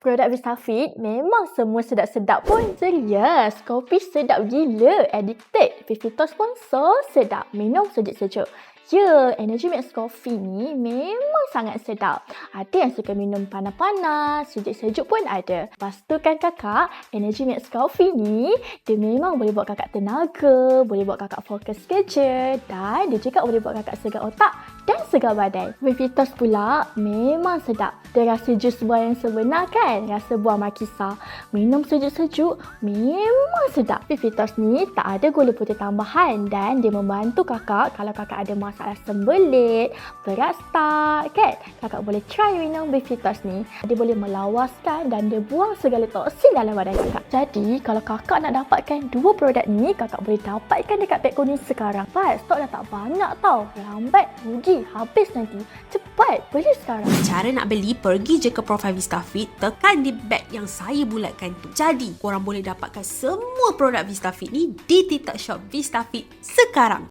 Produk Vistafit memang semua sedap-sedap pun. Serius, kopi sedap gila. Addicted. Vivitos pun so sedap. Minum sejuk-sejuk. Ya, Energy Mix Coffee ni memang sangat sedap. Ada yang suka minum panas-panas, sejuk-sejuk pun ada. Lepas tu kan kakak, Energy Mix Coffee ni, dia memang boleh buat kakak tenaga, boleh buat kakak fokus kerja dan dia juga boleh buat kakak segar otak dan segar badan. Vivitos pula memang sedap. Dia rasa jus buah yang sebenar kan? Rasa buah makisa. Minum sejuk-sejuk memang sedap. Vivitos ni tak ada gula putih tambahan dan dia membantu kakak kalau kakak ada masalah sembelit, berat stak kan? Kakak boleh try minum Vivitos ni. Dia boleh melawaskan dan dia buang segala toksin dalam badan kakak. Jadi kalau kakak nak dapatkan dua produk ni, kakak boleh dapatkan dekat Pet Kuning sekarang. Pas, stok dah tak banyak tau. Lambat, rugi, habis nanti. Cepat, beli sekarang. Cara nak beli, pergi je ke profil Vistafit, tekan di beg yang saya bulatkan tu. Jadi, korang boleh dapatkan semua produk Vistafit ni di TikTok Shop Vistafit sekarang.